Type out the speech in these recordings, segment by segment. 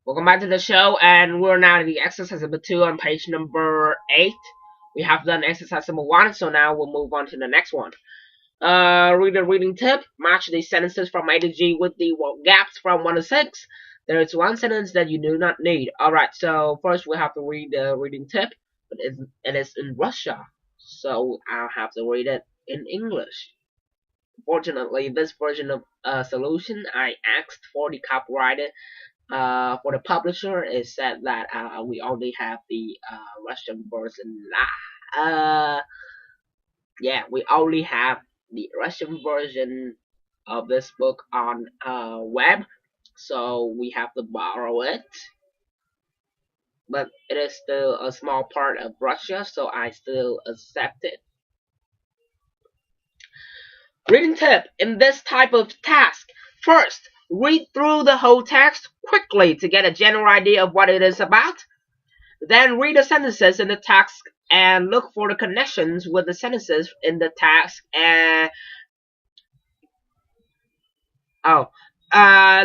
Welcome back to the show, and we're now in the exercise number 2 on page number 8. We have done exercise number 1, so now we'll move on to the next one. Read the reading tip. Match the sentences from A to G with the gaps from 1 to 6. There is one sentence that you do not need. Alright, so first we have to read the reading tip, but it is in Russia, so I'll have to read it in English. Fortunately, this version of solution, I asked for the copyrighted. For the publisher, it said that we only have the Russian version. Yeah, we only have the Russian version of this book on web, so we have to borrow it. But it is still a small part of Russia, so I still accept it. Reading tip in this type of task. First, read through the whole text quickly to get a general idea of what it is about. Then read the sentences in the text and look for the connections with the sentences in the text and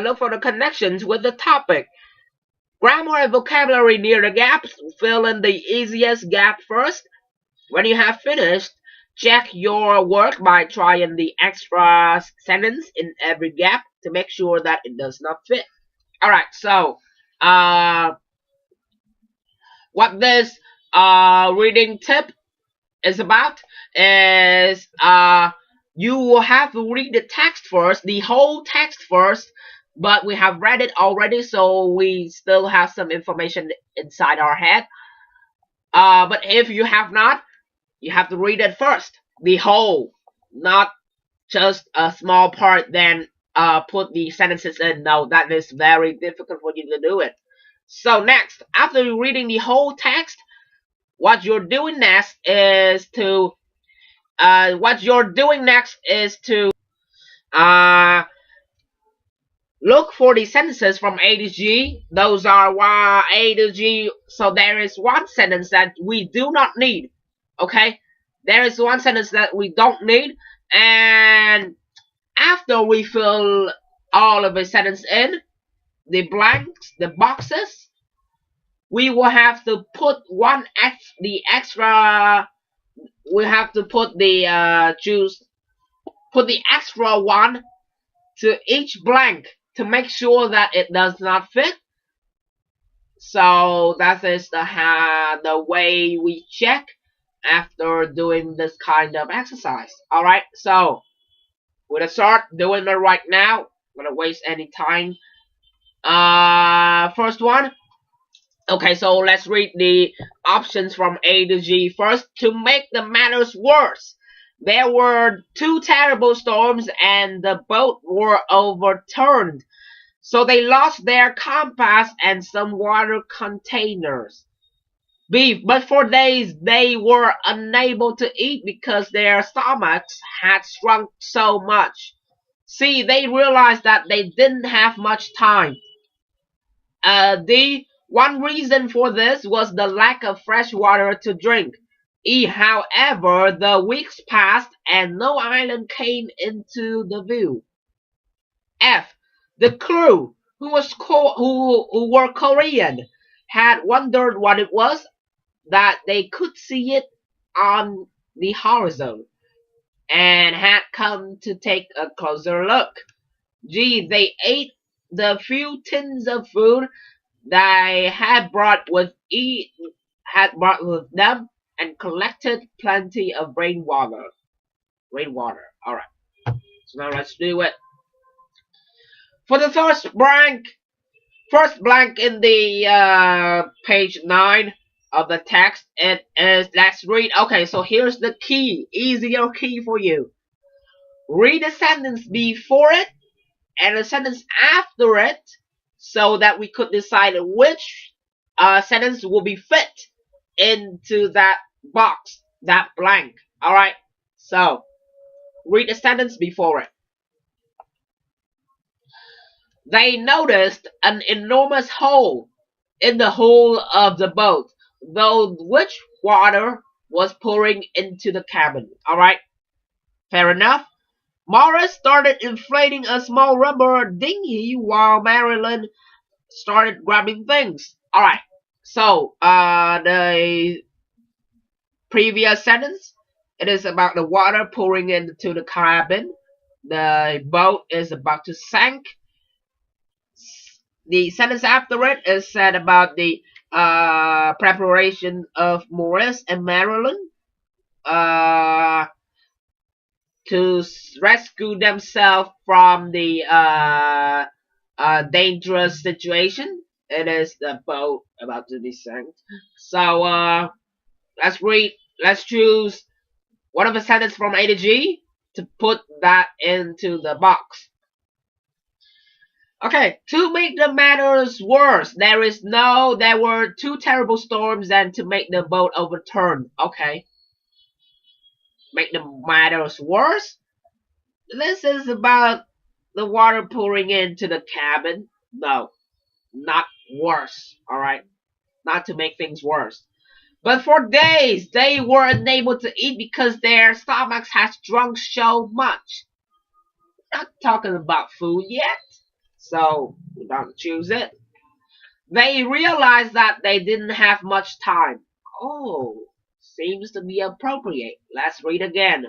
look for the connections with the topic. Grammar and vocabulary near the gaps. Fill in the easiest gap first. When you have finished, check your work by trying the extra sentence in every gap to make sure that it does not fit. Alright, so what this reading tip is about is you will have to read the text first, the whole text first, but we have read it already, so we still have some information inside our head. But if you have not, you have to read it first, the whole, not just a small part, then put the sentences in. No, that is very difficult for you to do it. So next, after reading the whole text, what you're doing next is to look for the sentences from A to G. Those are A to G. So there is one sentence that we do not need. Okay, there is one sentence that we don't need, and after we fill all of the sentence in, the blanks, the boxes, we will have to put the extra one to each blank to make sure that it does not fit. So that is the way we check after doing this kind of exercise. Alright, so we're gonna start doing it right now. I'm gonna waste any time. First one. Okay, so let's read the options from A to G first. To make the matters worse, there were 2 terrible storms and the boat were overturned, so they lost their compass and some water containers. B. But for days they were unable to eat because their stomachs had shrunk so much. C. They realized that they didn't have much time. D. One reason for this was the lack of fresh water to drink. E. However, the weeks passed and no island came into the view. F. The crew, who were Korean, had wondered what it was, that they could see it on the horizon, and had come to take a closer look. G. They ate the few tins of food they had brought with them and collected plenty of rainwater. Alright, so now let's do it. For the first blank in the page 9 of the text, it is, let's read. Okay, so here's the key, easier key for you. Read the sentence before it and the sentence after it, so that we could decide which sentence will be fit into that box, that blank. Alright, so read the sentence before it. They noticed an enormous hole in the hull of the boat, though which water was pouring into the cabin. Alright, fair enough. Morris started inflating a small rubber dinghy while Marilyn started grabbing things. Alright, so the previous sentence, it is about the water pouring into the cabin. The boat is about to sink. The sentence after it is said about the preparation of Maurice and Marilyn to rescue themselves from the dangerous situation. It is the boat about to be sunk. So let's choose one of the sentences from A to G to put that into the box. Okay, to make the matters worse, there were 2 terrible storms and to make the boat overturn. Okay. Make the matters worse? This is about the water pouring into the cabin. No, not worse. Alright? Not to make things worse. But for days, they were unable to eat because their stomachs had drunk so much. Not talking about food yet. So, we don't choose it. They realized that they didn't have much time. Oh, seems to be appropriate. Let's read again.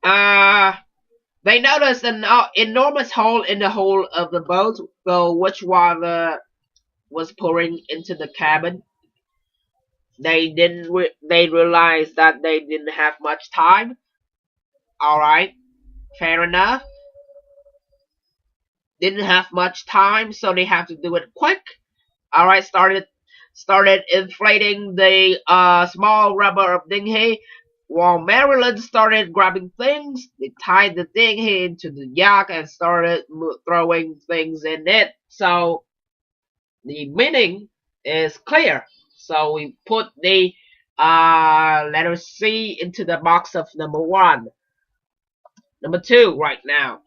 They noticed an enormous hole in the hull of the boat, through which water was pouring into the cabin. They realized that they didn't have much time. Alright, fair enough. Didn't have much time, so they have to do it quick. Alright, started inflating the small rubber dinghy, while Maryland started grabbing things. They tied the dinghy into the yacht and started throwing things in it. So the meaning is clear. So we put the letter C into the box of number 1. Number 2 right now.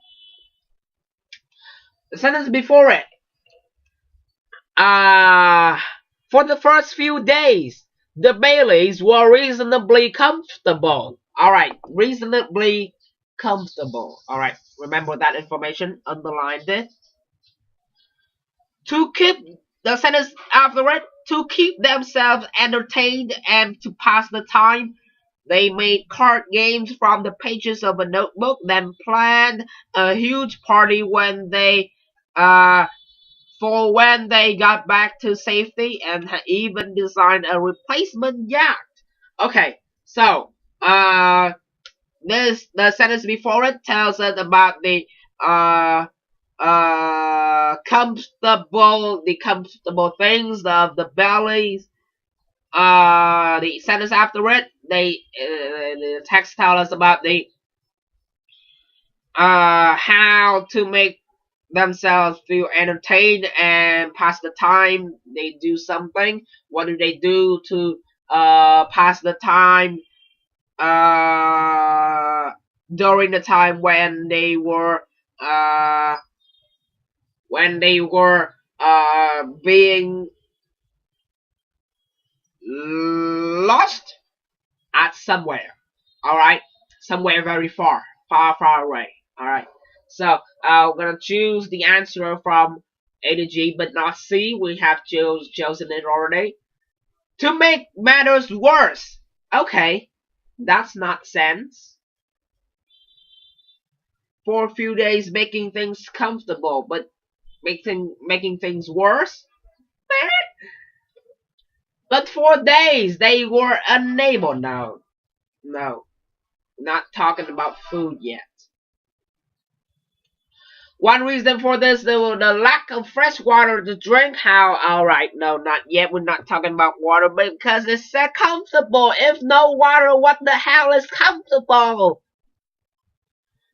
The sentence before it. For the first few days, the Baileys were reasonably comfortable. Alright, reasonably comfortable. Alright, remember that information, underline it. To keep the sentence after it, to keep themselves entertained and to pass the time, they made card games from the pages of a notebook, then planned a huge party when they got back to safety, and even designed a replacement yacht. Okay, so the sentence before it tells us about the comfortable things of the bellies. The sentence after it, the text tells us about the how to make themselves feel entertained and pass the time. They do something. What do they do to pass the time during the time when they were being lost at somewhere? Alright, somewhere very far away. Alright, so I'm gonna choose the answer from A to G but not C. We have chosen it already. To make matters worse. Okay, that's not sense. For a few days making things comfortable, but making things worse? But for days they were unable. No, not talking about food yet. One reason for this, the lack of fresh water to drink. How? Alright, no, not yet. We're not talking about water, because it said comfortable. If no water, what the hell is comfortable?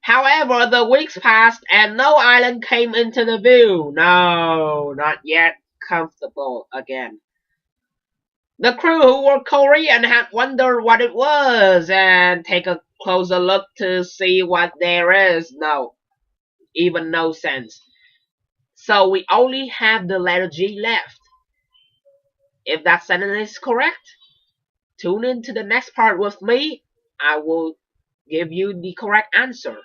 However, the weeks passed and no island came into the view. No, not yet comfortable again. The crew, who were Korean, had wondered what it was and take a closer look to see what there is. No, even no sense. So we only have the letter G left. If that sentence is correct, tune in to the next part with me. I will give you the correct answer.